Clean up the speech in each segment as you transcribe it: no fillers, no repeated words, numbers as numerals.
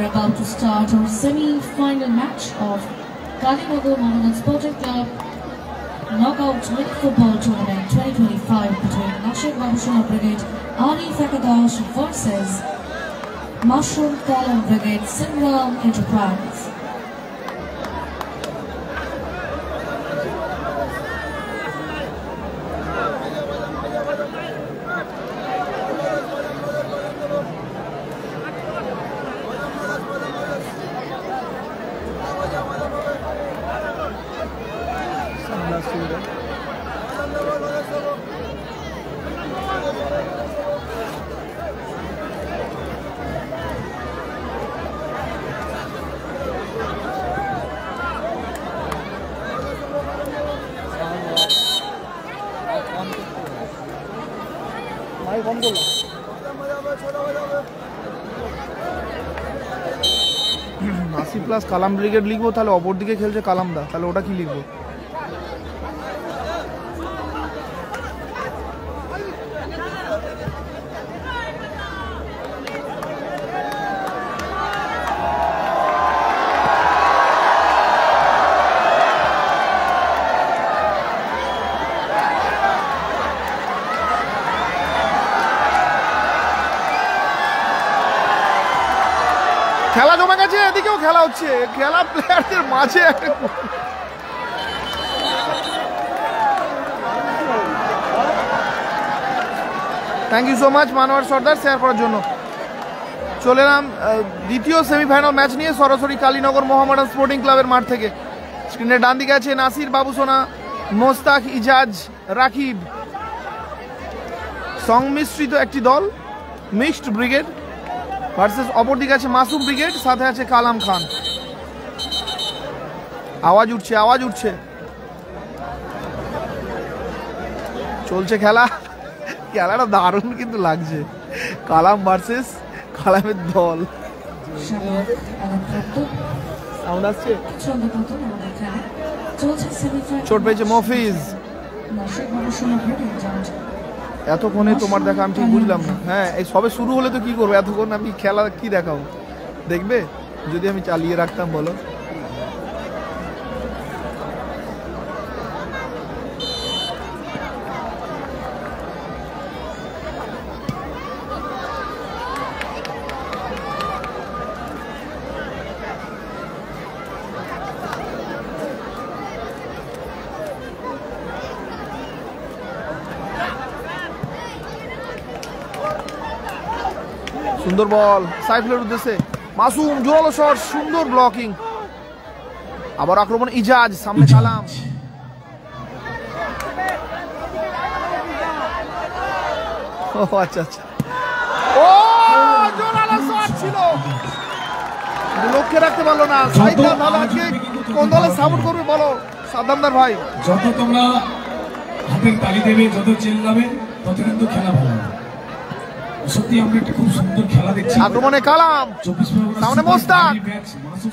are about to start our semi-final match of Kalinagar Mohammedan Sporting Club Knockout Mini Football Tournament 2025 between Nashik Babushola Brigade Ali Fakadash versus Mushroom Kalam Brigade Simram Enterprise. Nasir plus Kalam brigade লিখবো, তাহলে অপর দিকে খেলছে কালামদা, তাহলে ওটা কি লিখবো? খেলা জমে গেছে, এদিকেও খেলা হচ্ছে, খেলা প্লেয়ারদের মাঝে একটা thank you so much Manwar Sardar share করার জন্য। চলে এলাম দ্বিতীয় সেমিফাইনাল ম্যাচ নিয়ে সরাসরি কালীনগর মোহামেডান স্পোর্টিং ক্লাবের মাঠ থেকে। স্ক্রিনের ডান দিকে আছে নাসির বাবুসোনা, মোস্তাক, ইজাজ, রাকিব, সংমিশ্রিত একটি দল মিক্সড ব্রিগেড ভার্সেস অপর দিকে আছে মাসুম ব্রিগেড, সাথে আছে কালাম খান। আওয়াজ উঠছে, আওয়াজ উঠছে, চলছে খেলা। খেলাটা দারুণ কিন্তু লাগছে, কালাম ভার্সেস কালামের দল। সাউন্ড আসছে, চোট পেয়েছে মফিজ। এতক্ষণে তোমার দেখা আমি ঠিক বুঝলাম না। হ্যাঁ, এই সবে শুরু হলে তো কি করবো, এতক্ষণ আমি খেলা কি দেখাবো? দেখবে যদি আমি চালিয়ে রাখতাম বলো। সুন্দর বল সাইফুলের উদ্দেশ্যে, মাসুম জোরালো শট, সুন্দর ব্লকিং। আবার আক্রমণ ইজাজ, সামনে কালাম। ও আচ্ছা আচ্ছা, ও জোরালো শট ছিল, লক্ষ্যে রাখতে পারলো না। সাইদার ভালো আজকে কোন দলে সাপোর্ট করবে বলো সাদ্দামদার ভাই? যত তোমরা হাতের তালি দেবে, যত চিল্লাবে, তত কিন্তু খেলা ভালো হবে। সত্যি আমরা একটা খুব সুন্দর খেলা দেখছি। আক্রমণে কালাম, সামনে মোস্তাক,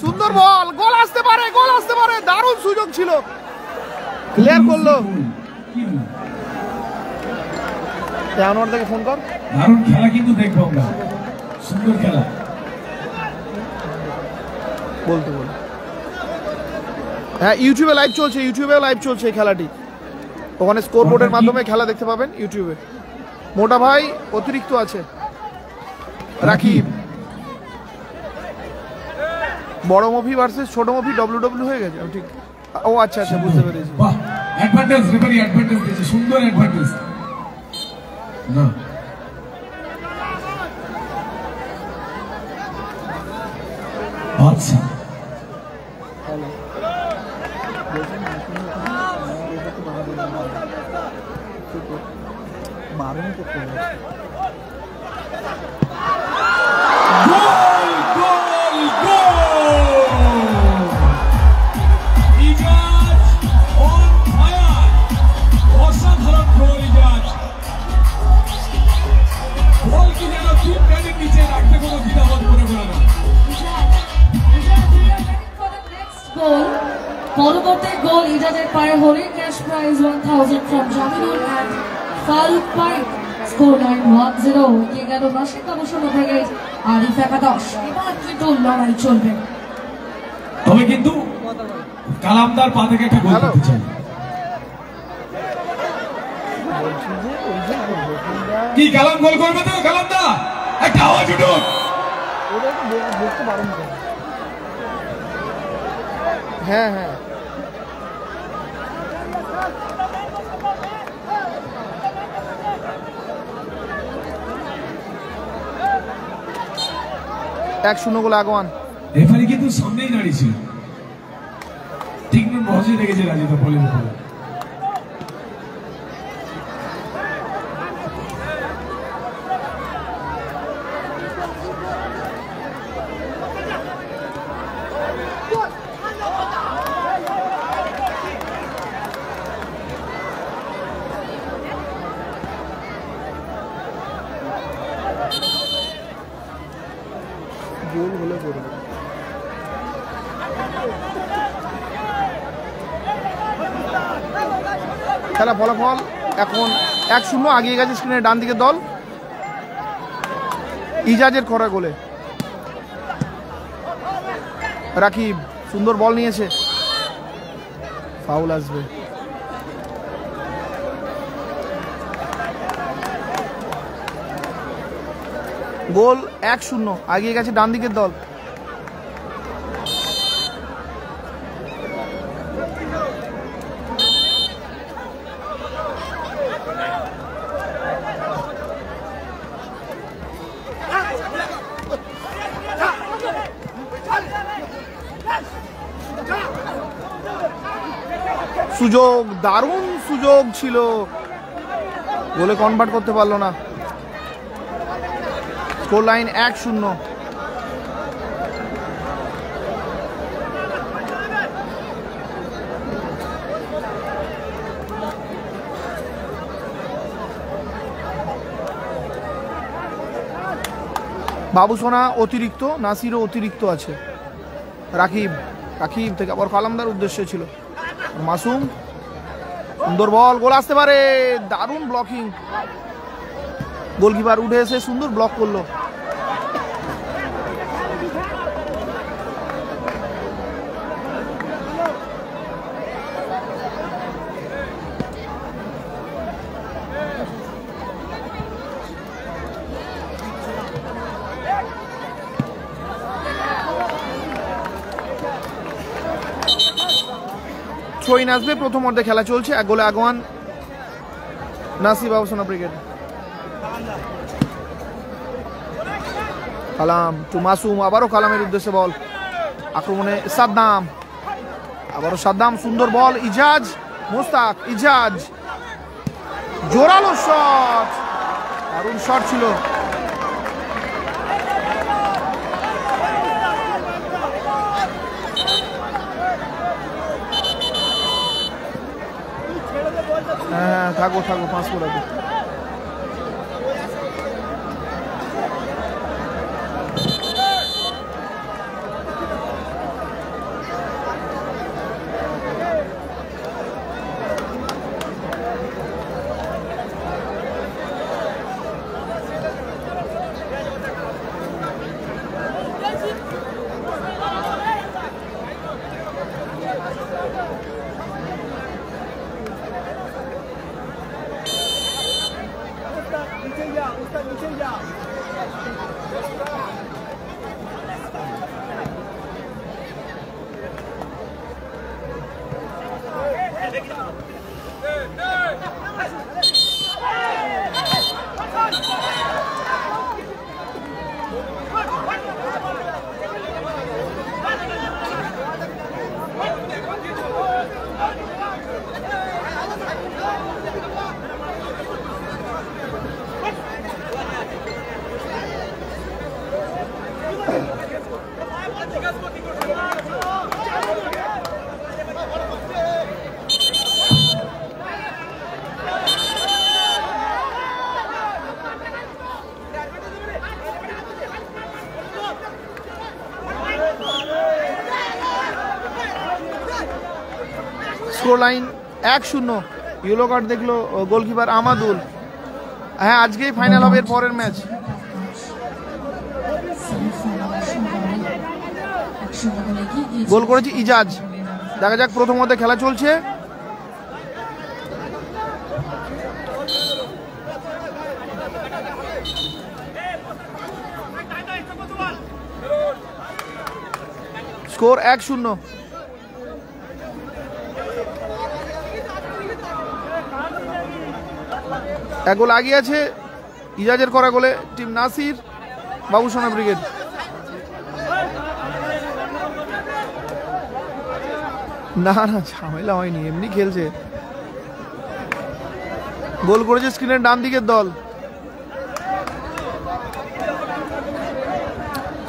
সুন্দর বল, গোল আসতে পারে, গোল আসতে পারে, দারুণ সুযোগ ছিল, ক্লিয়ার করলো। আনোয়ার থেকে ফোন কর, দারুণ খেলা কিন্তু দেখবো আমরা, সুন্দর খেলা। বলতে বল, হ্যাঁ ইউটিউবে লাইভ চলছে, ইউটিউবেও লাইভ চলছে এই খেলাটি। ওখানে স্কোর বোর্ডের মাধ্যমে খেলা দেখতে পাবেন ইউটিউবে। মোটা ভাই অতিরিক্ত আছে, রাকিব। বড় মুভি ভার্সেস ছোট মুভি ডব্লিউডব্লিউ হয়ে গেছে ঠিক। ও আচ্ছা আচ্ছা, বুঝতে পেরেছি। বাহ, অ্যাডভান্টেজ, রেফারি অ্যাডভান্টেজ দিয়েছে, সুন্দর অ্যাডভান্টেজ। না আচ্ছা, মারুন করতে হবে। গোল গোল গোল, ইজাজ অন ফায়ার, অসাধারণ গোল ইজাজ। বল কি যেন চুপ প্যানের নিচে রাখতে কোনো দ্বিধাবোধ করে বলে না। পরবর্তী গোল ইজাজের পায়ে হলে cash prize 1000 from Jamilul and Farooq Park. Score line 1-0 এগিয়ে গেল নাসির বাবুসোনা ব্রিগেড আরিফ একাদশ। এবার কিন্তু লড়াই চলবে, তবে কিন্তু কালামদার পা থেকে একটা গোল করতে চাই। কি কালাম গোল করবে তো? কালামদা একটা আওয়াজ উঠুক। হ্যাঁ হ্যাঁ এক শূন্য গোলে আগোয়ান। রেফারি কিন্তু সামনেই দাঁড়িয়েছিল, ঠিক না? বসে দেখেছে রাজিদা বলের উপরে। গোল হলে করবে। খেলা ফলাফল এখন 1-0 আগিয়ে গেছে স্ক্রিনের ডান দিকের দল ইজাজের করা গোলে। রাকিব সুন্দর বল নিয়েছে, ফাউল আসবে। গোল 1-0 আগিয়ে গেছে ডান দিকের দল। সুযোগ, দারুণ সুযোগ ছিল, গোলে কনভার্ট করতে পারলো না। Score line 1-0। বাবুসোনা অতিরিক্ত, নাসিরও অতিরিক্ত আছে। রাকিব থেকে আবার কালামদার উদ্দেশ্যে ছিল। মাসুম সুন্দর বল, গোল আসতে পারে। দারুণ ব্লকিং, গোলকিপার উঠে এসে সুন্দর ব্লক করলো। থ্রোইন আসবে। প্রথম অর্ধে খেলা চলছে, 1 গোলে আগোয়ান নাসির বাবুসোনা ব্রিগেড। কালাম টু মাসুম, আবারও কালামের উদ্দেশ্যে বল। আক্রমণে সাদ্দাম, আবারও সাদ্দাম, সুন্দর বল। ইজাজ, মোস্তাক, ইজাজ, জোরালো শট, দারুণ শট ছিল। হ্যাঁ থাকো 5 করে দাও। Score line 1-0। ইয়েলো কার্ড দেখলো গোলকিপার আমাদুল। হ্যাঁ আজকেই ফাইনাল হবে এর পরের ম্যাচ। গোল করেছে ইজাজ। দেখা যাক প্রথম মধ্যে খেলা চলছে। স্কোর 1-0। এক গোল আগিয়ে আছে ইজাজের করা গোলে টিম নাসির বাবুসোনা ব্রিগেড। না না ঝামেলা হয়নি, এমনি খেলছে। গোল করেছে স্ক্রিনের ডান দিকের দল।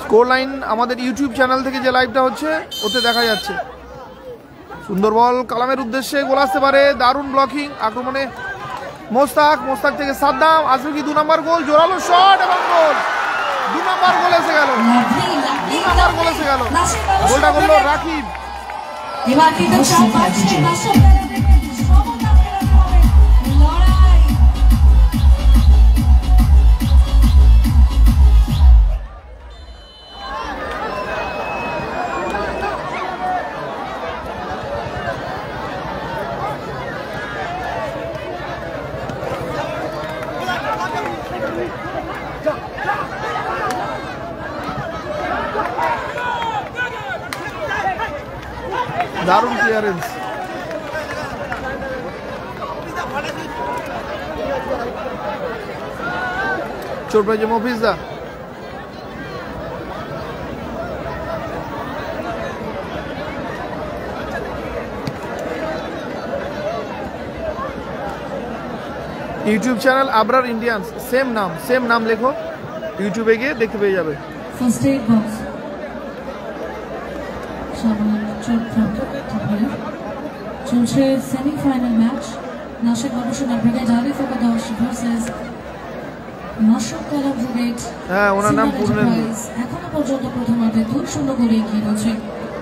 স্কোর লাইন আমাদের ইউটিউব চ্যানেল থেকে যে লাইভটা হচ্ছে ওতে দেখা যাচ্ছে। সুন্দর বল কালামের উদ্দেশ্যে, গোল আসতে পারে। দারুণ ব্লকিং, আক্রমণে মোস্তাক থেকে সাদ্দাম। আসবে কি 2 নম্বর গোল? জোরালো শট এবং গোল। 2 নম্বর গোল এসে গেল। গোলটা করলো রাকিব। এবার কিন্তু চাপ আছে দারুণ ক্লিয়ারেন্স। চোট পেয়েছে মফিজদা। YouTube channel Abrar Indians, same নাম লেখো, ইউটিউবে গিয়ে দেখতে পেয়ে যাবে। ফার্স্ট এইড বক্স চলছে semifinal match Nasik Babusona brigade Alif একাদশ ভার্সেস নাসিক কালাম ব্রিগেড। হ্যাঁ ওনার নাম পূর্ণেন্দু। এখনো পর্যন্ত প্রথমার্ধে 2-0 গোলে এগিয়ে রয়েছে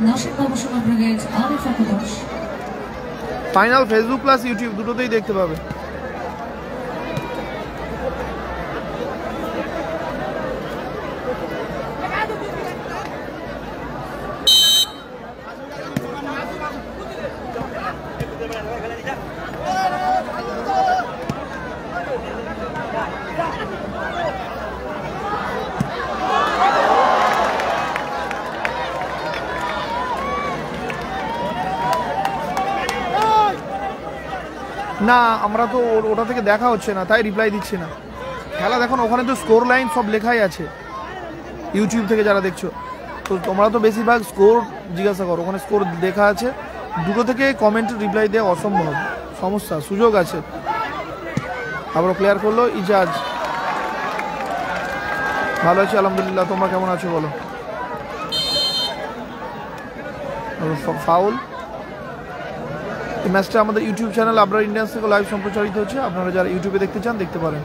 নাসিক বাবুসোনা ব্রিগেড আলিফ একাদশ। ফাইনাল ফেসবুক প্লাস ইউটিউব দুটোতেই দেখতে পাবে। না আমরা তো ওটা থেকে দেখা হচ্ছে না, তাই রিপ্লাই দিচ্ছি না। খেলা দেখুন, ওখানে তো স্কোর লাইন সব লেখাই আছে ইউটিউব থেকে যারা দেখছো। তো তোমরা তো বেশিরভাগ স্কোর জিজ্ঞাসা করো, ওখানে স্কোর লেখা আছে। দুটো থেকে কমেন্ট রিপ্লাই দেওয়া অসম্ভব, সমস্যা। সুযোগ আছে। আবার প্লেয়ার করলো ইজাজ। ভালো আছে আলহামদুলিল্লাহ, তোমরা কেমন আছো বলো? ফাউল। এই ম্যাচটা আমাদের ইউটিউব চ্যানেল আবরার ইন্ডিয়ান্স থেকে লাইভ সম্প্রচারিত হচ্ছে। আপনারা যারা ইউটিউবে দেখতে চান দেখতে পারেন।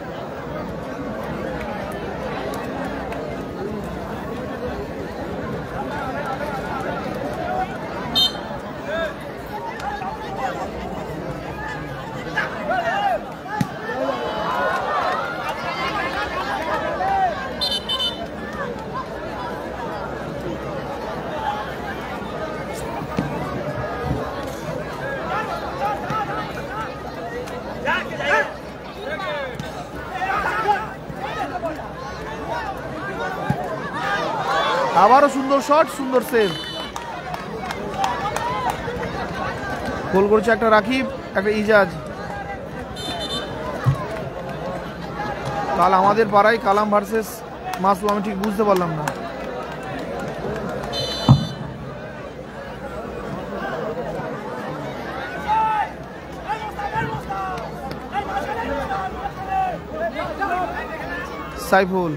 আবারও সুন্দর শট, সুন্দর সেভ। গোল করছে একটা রাকিব, একটা ইজাজ। কাল আমাদের পাড়ায় কালাম ভার্সেস মাসুম, আমি ঠিক বুঝতে পারলাম না। সাইফুল,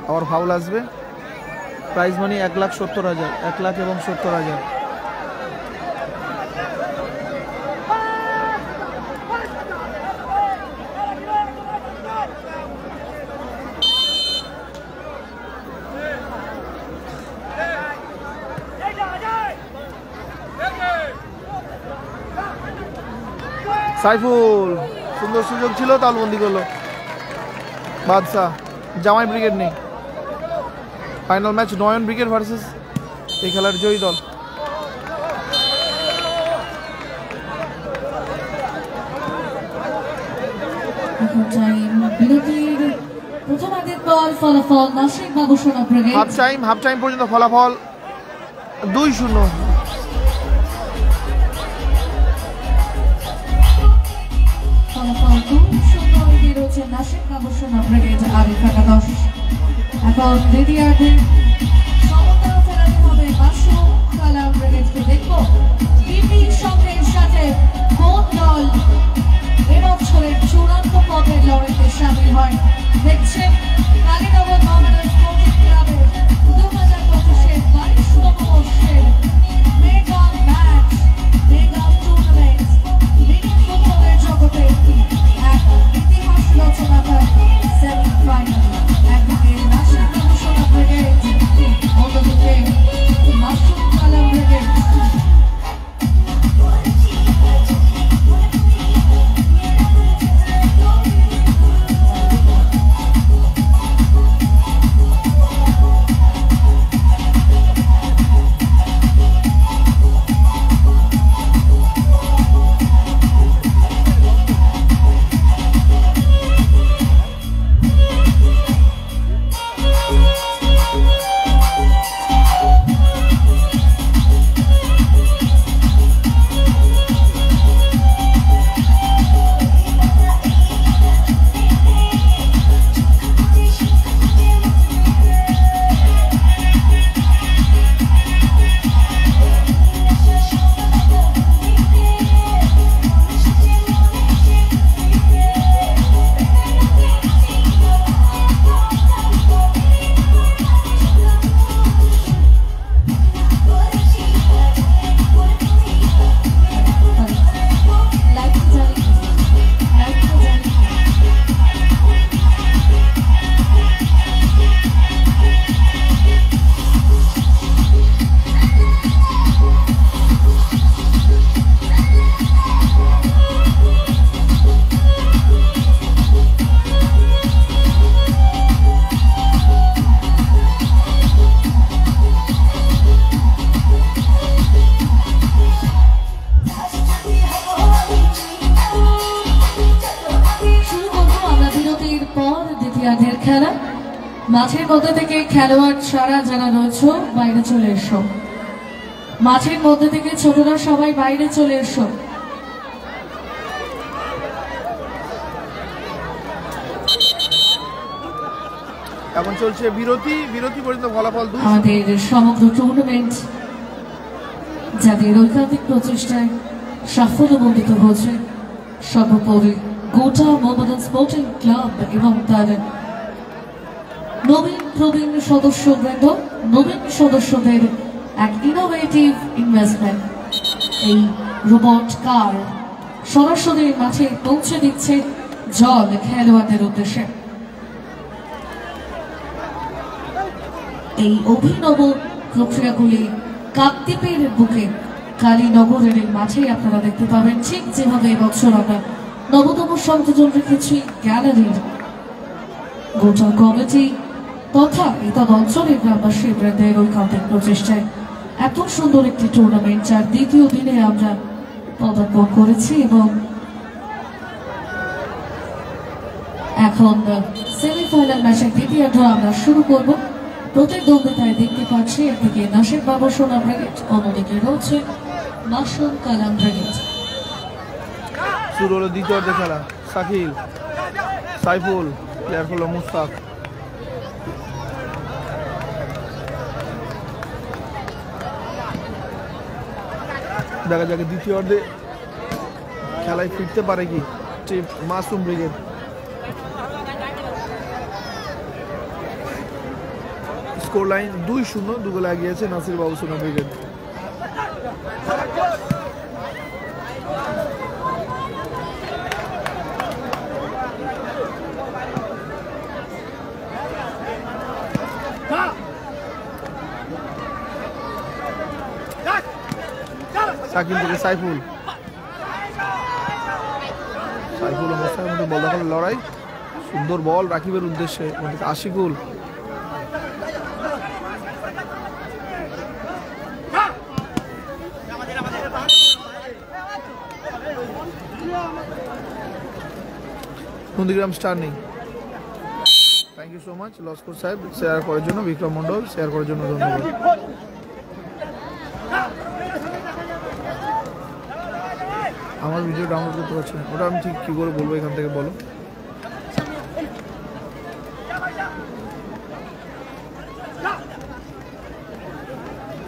আবার ফাউল আসবে। প্রাইজ মানি 1,70,000, 1,00,000 এবং 70,000। সাইফুল সুন্দর সুযোগ ছিল, তালবন্দি করলো বাদশা। জামাই ব্রিগেড নেই। ফাইনাল ম্যাচ নয়ন ব্রিগেড ভার্সেস এই খেলার জয়ী দল। হাফ টাইম পর্যন্ত ফলাফল 2-0। এখন দ্বিতীয়ার্ধে সমতা ফেরাতে হবে মাশরুম কালাম ব্রিগেডকে। দেখবো বিপির সঙ্গে সাথে কোন দল এবছরের চূড়ান্ত পদের লড়াইতে সামিল হয়। দেখছেন কালীনগর মহামেডান স্পোর্টিং ক্লাবের 2025-এর 22তম বর্ষের mega match, mega tournament, league ফুটবলের জগতে এক ইতিহাস রচনাকার সেমিফাইনাল। একদিকে নাসির বাবুসোনা ব্রিগেড, অন্যদিকে মাশরুম কালাম ব্রিগেড। খেলা মাঠের মধ্যে থেকে খেলোয়াড় ছাড়া যারা রয়েছে বাইরে চলে এসো। মাঠের মধ্যে থেকে ছোটরা সবাই বাইরে চলে এসো। এখন চলছে বিরতি পর্যন্ত ফলাফল 2। আমাদের সমগ্র টুর্নামেন্ট যাদের ঐকান্তিক প্রচেষ্টায় সাফল্যমণ্ডিত হয়েছে, সর্বোপরি গোটা মোহামেডান স্পোর্টিং ক্লাব এবং তার নবীন সদস্যদের এক ইনোভেটিভ ইনভেস্টমেন্ট। এই রোবট কার সরাসরি মাঠে পৌঁছে দিচ্ছে জল খেলোয়াড়দের উদ্দেশ্যে। এই অভিনব প্রক্রিয়াগুলি কাকদ্বীপের বুকে কালীনগরের মাঠে আপনারা দেখতে পাবেন, ঠিক যেভাবে এবছর আমরা নবতম সংযোজন রেখেছি গ্যালারির গোটা কমিটি তথা এতদ অঞ্চলের গ্রামবাসী বৃন্দের ঐকান্তিক প্রচেষ্টায় এত সুন্দর একটি টুর্নামেন্ট যার দ্বিতীয় দিনে আমরা পদার্পণ করেছি। এবং এখন সেমিফাইনাল ম্যাচের দ্বিতীয়ার্ধ আমরা শুরু করব। প্রতিদ্বন্দ্বিতায় দেখতে পাচ্ছি একদিকে নাসির বাবুসোনা ব্রিগেড, অন্যদিকে রয়েছে মাশরুম কালাম ব্রিগেড। শুরু হলো দ্বিতীয়ার্ধে খেলা। শাকিল, সাইফুল, প্লেয়ার হলো মুস্তাক। দেখা যাক দ্বিতীয়ার্ধে খেলায় ফিরতে পারে কি মাশরুম ব্রিগেড। স্কোর লাইন 2-0, 2 গোলে এগিয়েছে নাসির বাবুসোনা ব্রিগেড। শাকিল থেকে সাইফুল, সাইফুল ও মোস্তাকের মধ্যে বল দখলের লড়াই, সুন্দর বল রাকিবের উদ্দেশ্যে, আশিকুল নন্দীগ্রাম স্টার নেই। Thank you so much Laskar সাহেব শেয়ার করার জন্য, বিক্রম মন্ডল শেয়ার করার জন্য ধন্যবাদ। আমার ভিডিও ডাউনলোড করতে পারছি না, ওটা আমি ঠিক কী করে বলবো এখান থেকে বলো।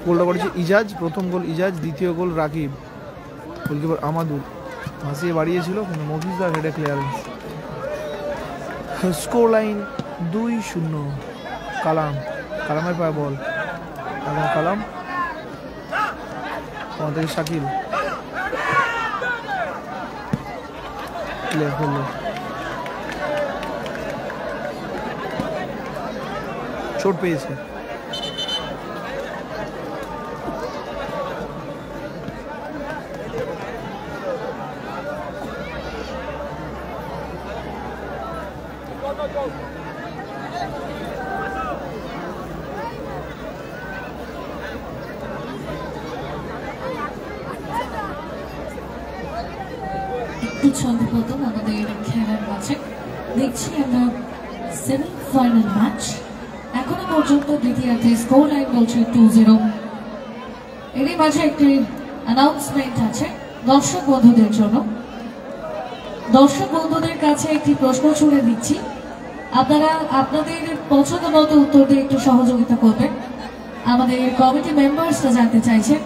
গোলটা করেছে ইজাজ, প্রথম গোল ইজাজ, দ্বিতীয় গোল রাকিব, গোলকিপার আমাদুল ভাসিয়ে বাড়িয়েছিল কিন্তু মফিজদার হেডে ক্লিয়ারেন্স। Score line 2-0। কালামের পায়ে বল, কালাম আমাদের শাকিল ক্লিয়ার করলো, চোট পেয়েছে। ছন্দপতন আমাদের খেলার মাঝে দেখছি আমরা সেমিফাইনাল ম্যাচ। এখনো পর্যন্ত দ্বিতীয়ার্ধে স্কোর লাইন বলছে 2-0। এরই মাঝে একটি অ্যানাউন্সমেন্ট আছে দর্শক বন্ধুদের জন্য। দর্শক বন্ধুদের কাছে একটি প্রশ্ন ছুড়ে দিচ্ছি, আপনারা আপনাদের পছন্দ মতো উত্তর দিয়ে একটু সহযোগিতা করবেন। আমাদের কমিটি মেম্বার্সরা জানতে চাইছেন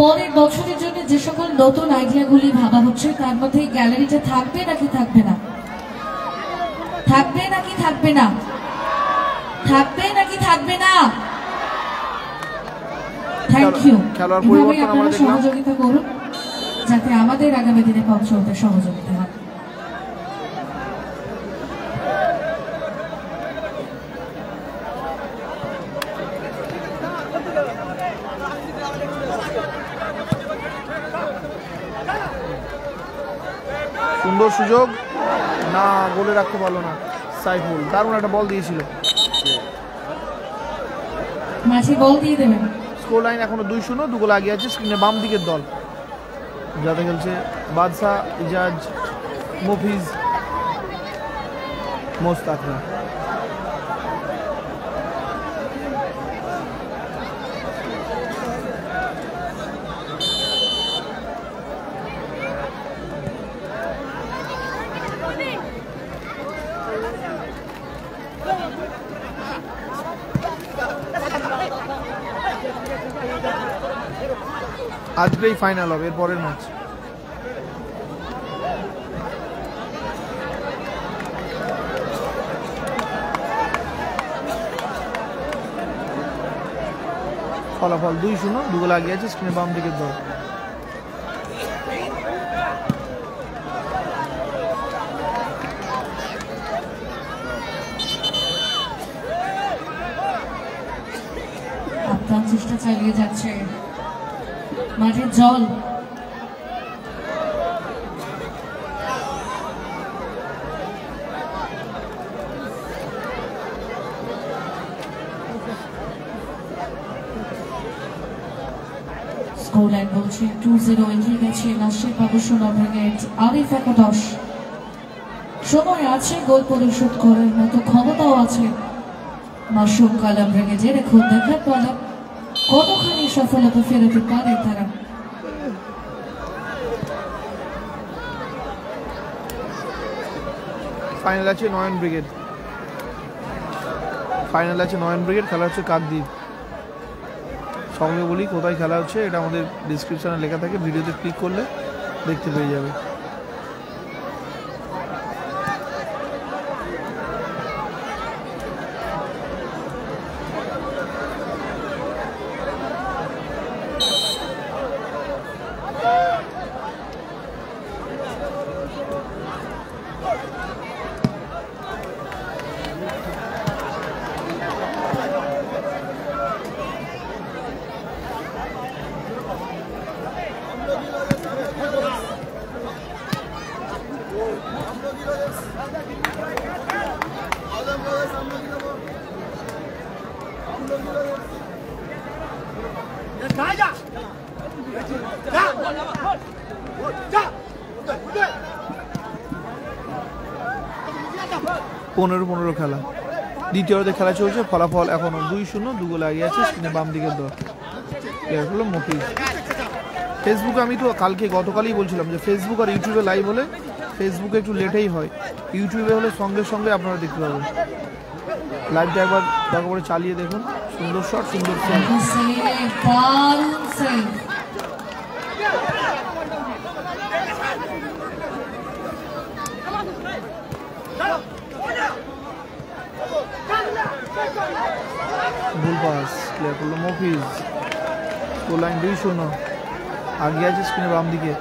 পরের বছরের জন্য যে সকল নতুন আইডিয়াগুলি ভাবা হচ্ছে তার মধ্যে এই গ্যালারিটা থাকবে নাকি থাকবে না? থাকবে নাকি থাকবে না? থাকবে নাকি থাকবে না? Thank you. এভাবে আপনারা সহযোগিতা করুন যাতে আমাদের আগামী দিনে পথ চলতে সহযোগিতা হয়। সুন্দর সুযোগ, না গোলে রাখতে পারলো না সাইফুল, দারুণ একটা বল দিয়েছিল। মাঝে বল দিয়ে দেবেন। স্কোর লাইন এখনো 2-0, 2 গোল আগে আছে স্ক্রিনে বাম দিকের দল, যাতে খেলছে বাদশা, ইজাজ, মফিজ, মোস্তাকরা। আজকেই ফাইনাল হবে, এর পরের ম্যাচ। ফলাফল 2-0, 2 গোল আগে আছে স্ক্রিনে বাম দিকের দল। আপনার চেষ্টা চালিয়ে যাচ্ছে মাঠের জল। স্কোর লাইন বলছে 2-0। এগিয়ে গেছে নাসির বাবুসোনা ব্রিগেড, আরিফ একাদশ। সময় আছে, গোল পরিশোধ করার মতো ক্ষমতাও আছে মাসুম কালাম ব্রিগেডের। এখন দেখার পালা কতখানি সফলতা ফেরাতে পারে তারা। ফাইনাল আছে নয়ন ব্রিগেড, খেলা হচ্ছে কাকদ্বীপ। সঙ্গে বলি কোথায় খেলা হচ্ছে, এটা আমাদের ডিসক্রিপশনে লেখা থাকে, ভিডিওতে ক্লিক করলে দেখতে পেয়ে যাবে। 15-15 খেলা, দ্বিতীয়ার্ধে খেলা চলছে, ফলাফল এখনো 2-0, 2 গোলে এগিয়ে আছে স্ক্রিনে বাম দিকের দল। প্লেয়ার হলো মফিজ। ফেসবুকে আমি তো গতকালই বলছিলাম যে ফেসবুক আর ইউটিউবে লাইভ হলে ফেসবুকে একটু লেটেই হয়, ইউটিউবে হলে সঙ্গে সঙ্গে আপনারা দেখতে পাবেন। লাইভটা একবার দরকার করে চালিয়ে দেখুন। সুন্দর শট, সুন্দর সেভ। ভুল পাস, প্লেয়ার করলো মফিজ। স্কোর লাইন 2-0, আগে আছে স্ক্রিনে বাম দিকে।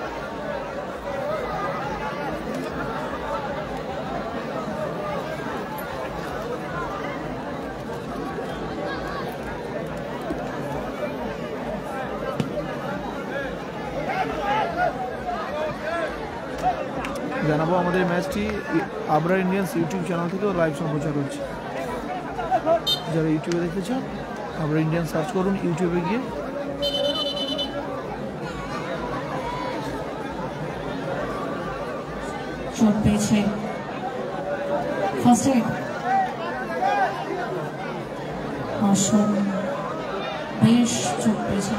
জানাবো আমাদের ম্যাচটি আবরার ইন্ডিয়ান্স ইউটিউব চ্যানেল থেকেও লাইভ সম্প্রচার হচ্ছে। যারা ইউটিউবে দেখতে চান আবরার ইন্ডিয়ান সার্চ করুন ইউটিউবে গিয়ে। চোট পেয়েছে ফার্স্ট এড, বেশ চোট পেয়েছে।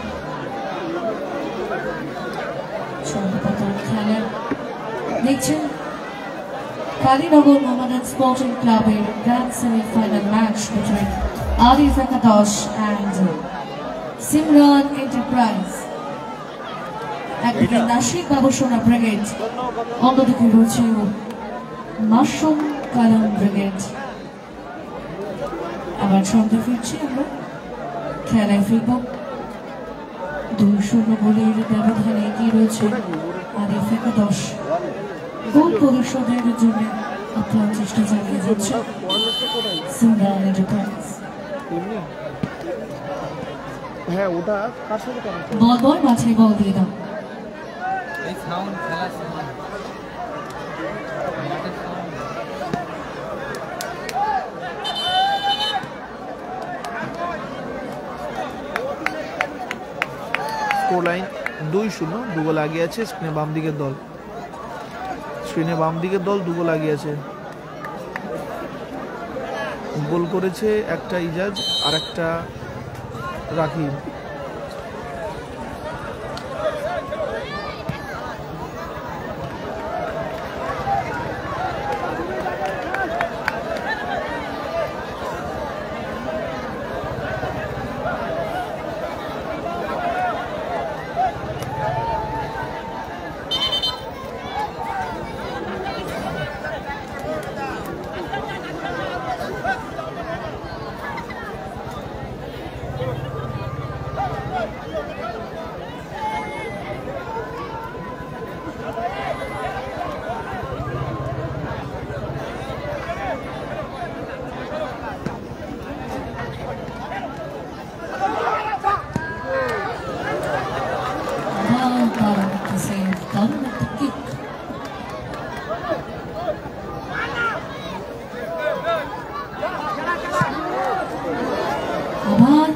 খেলা দেখছেন কালীনগর মোহামেডান স্পোর্টিং ক্লাবের grand semifinal match between Arif একাদশ অ্যান্ড সিমরান এন্টারপ্রাইজ। একদিকে নাসিক বাবুসোনা ব্রিগেড, অন্যদিকে রয়েছে মাশরুম কালাম ব্রিগেড। আবার সঙ্গে ফিরছি আমরা, খেলায় ফিরব। 2-0 গোলের ব্যবধানে এগিয়ে রয়েছে আরিফ একাদশ। গোল পরিশোধের জন্য আপ্রাণ চেষ্টা চালিয়ে যাচ্ছে সিমরান এন্টারপ্রাইজ। বল মাঝে বল দিয়ে দাও। স্কোর লাইন 2-0, 2 গোল এগিয়ে আছে স্ক্রিনে বাম দিকের দল। স্ক্রিনে বাম দিকের দল 2 গোল এগিয়ে আছে। গোল করেছে একটা ইজাজ আর একটা রাকিব।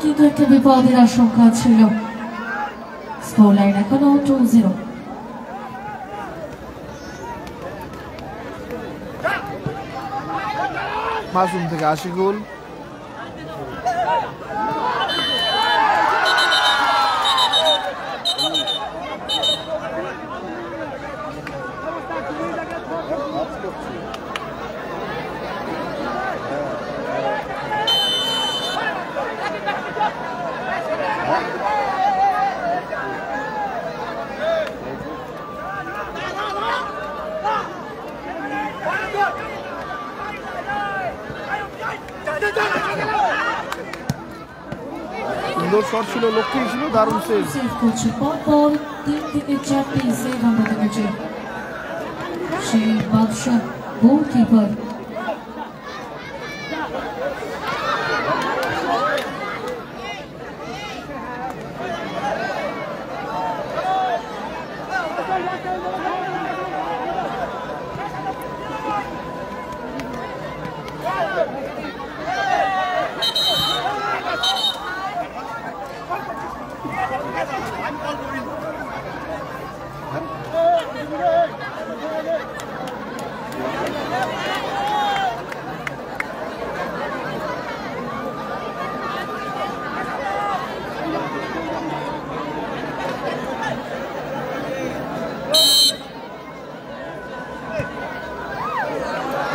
কিন্তু একটা বিপদের আশঙ্কা ছিল। স্কোর লাইন এখনো 2-0। মাসুম থেকে 80 গোল। সুন্দর শট ছিল, লক্ষ্যই ছিল, দারুণ সেভ। করছে পরপর 3 থেকে 4টি সেভ আমরা দেখেছি। সেই বাদশাহ গোলকিপার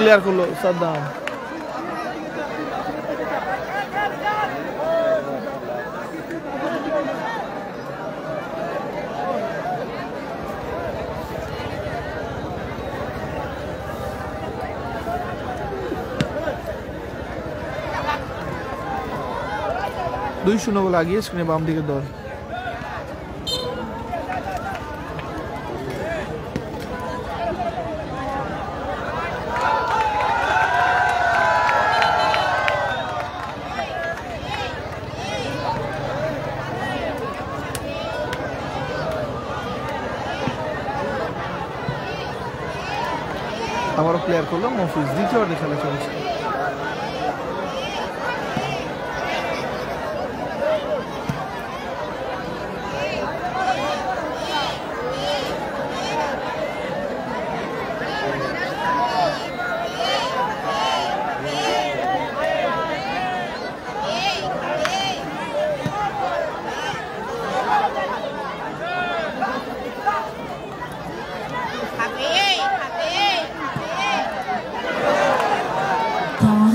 ক্লিয়ার করলো সাদ্দাম। দুই শূন্য বলে আগিয়ে স্ক্রিনে বাম দিকের দল। আবারও প্লেয়ার করলো মফিজ, দ্বিতীয় খেলা চলছে।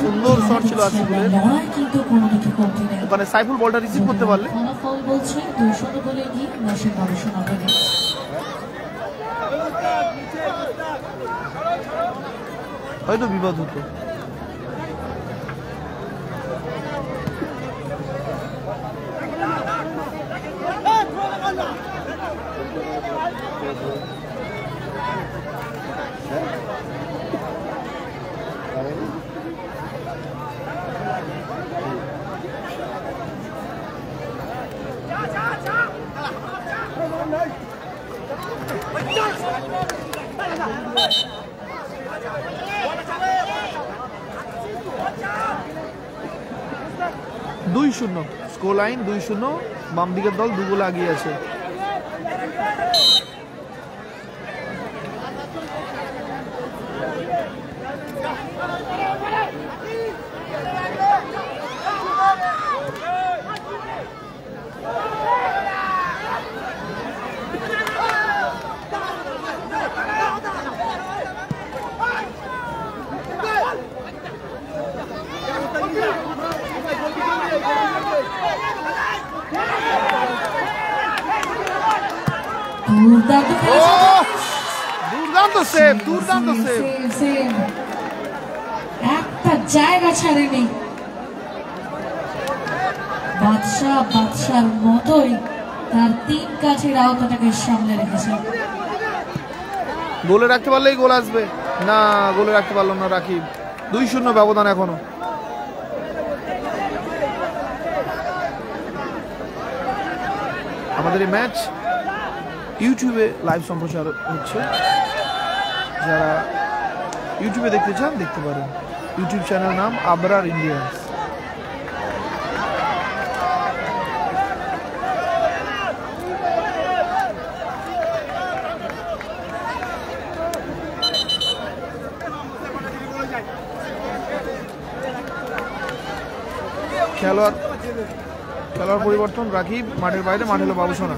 সুন্দর শট ছিল আসিফুলের, ওখানে সাইফুল বলটা রিসিভ করতে পারলে হয়তো বিপদ হতো। দুই শূন্য স্কোর লাইন, 2-0। বাম দিকের দল 2 গোলে এগিয়ে আছে। দুর্দান্ত সেভ, দুর্দান্ত সেভ, একটা জায়গা ছাড়েনি। বাদশার মতোই তার 3 কাঠের আওতাটাকে সামনে রেখেছে। গোলে রাখতে পারলেই গোল আসবে না, গোলে রাখতে পারল না রাকিব। 2-0 ব্যবধান এখনো। আমাদের এই ম্যাচ ইউটিউবে লাইভ সম্প্রচার হচ্ছে, যারা ইউটিউবে দেখতে চান দেখতে পারেন। ইউটিউব চ্যানেল নাম আবরার ইন্ডিয়ান্স। খেলোয়াড় পরিবর্তন, রাকিব মাঠের বাইরে, মাঠে হলো বাবুসোনা।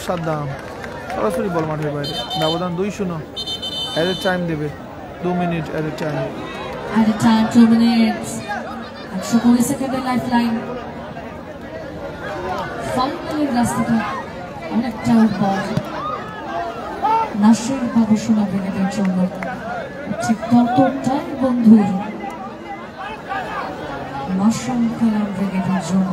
সাদ্দাম সরাসরি বল মাঠের বাইরে, ব্যবধান 2-0। অ্যাডেড টাইম দেবে 2 মিনিট। Added time 2 minutes. 120 সেকেন্ডের লাইফ লাইন। ফাইনালের রাস্তাটা অনেকটা বড় নাসির বাবুসোনা ব্রিগেডের জন্য, ঠিক ততটাই বন্ধুর মাশরাম কালাম ব্রিগেডের জন্য।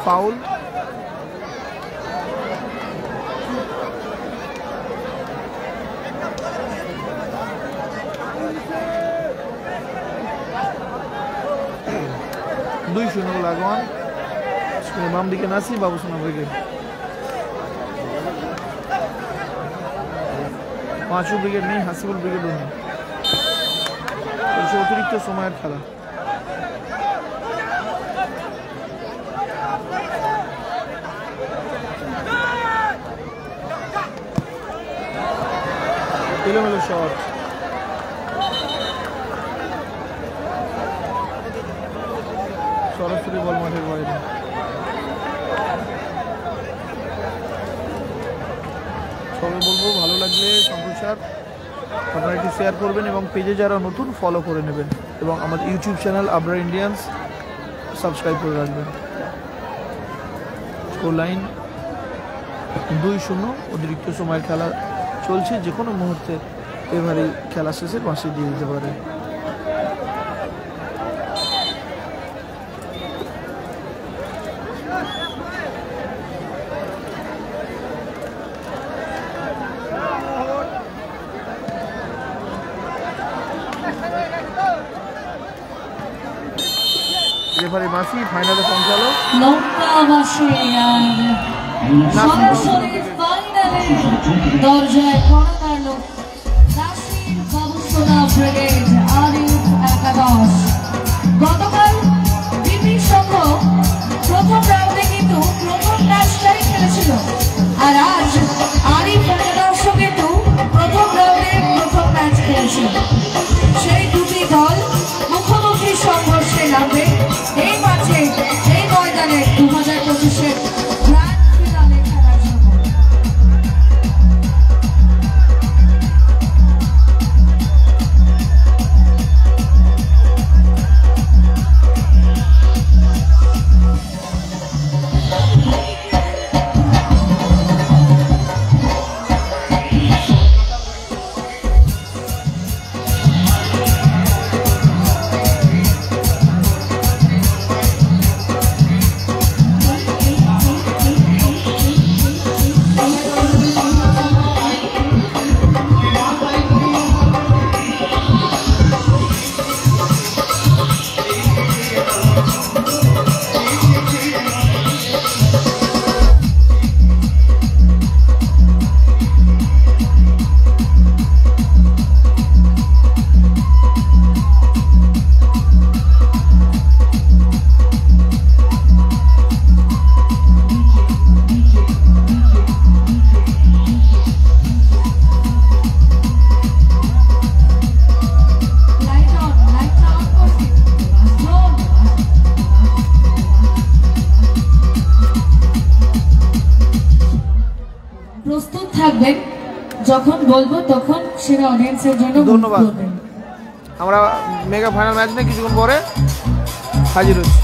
ফাউল, দুই শূন্য লাগোয়ান। বাম দিকে নাসি বাবুসোনা ব্রিগেড। পাঁচু ব্রিগেড নেই, হাসিবুল ব্রিগেডও নেই। চলছে অতিরিক্ত সময়ের খেলা। এলোমেলো শট, সরাসরি বল মাঠের বাইরে। সবাই বলবো ভালো লাগলে সম্প্রচার আপনারা একটু শেয়ার করবেন এবং পেজে যারা নতুন ফলো করে নেবেন এবং আমাদের YouTube channel Abrar Indians subscribe করে রাখবেন। স্কোর লাইন 2-0, অতিরিক্ত সময়ের খেলা চলছে, যে কোনো মুহূর্তে এবারে খেলা শেষে বাঁশি দিয়ে দিতে পারে। রেফারি মাসি ফাইনালে পৌঁছালো। সরাসরি ফাইনালে দরজায় কড়া নাড়ল নাসির বাবুসোনা ব্রিগেড আরিফ একাদশ। গতকাল বিপি সংঘ প্রথম রাউন্ডে কিন্তু প্রথম ম্যাচটাই খেলেছিল, আর আজ আরিফ একাদশ কিন্তু প্রথম রাউন্ডে প্রথম ম্যাচ খেলেছিল। সেই দুটি দল মুখোমুখি সংঘর্ষে নামবে এই মাঠে, এই ময়দানে 2025-এর গ্র্যান্ড ফিনালে খেলার জন্য। প্রস্তুত থাকবেন, যখন বলবো তখন সেটা অডিয়েন্সের জন্য। ধন্যবাদ। আমরা মেগা ফাইনাল ম্যাচ নিয়ে কিছুক্ষণ পরে হাজির হচ্ছি।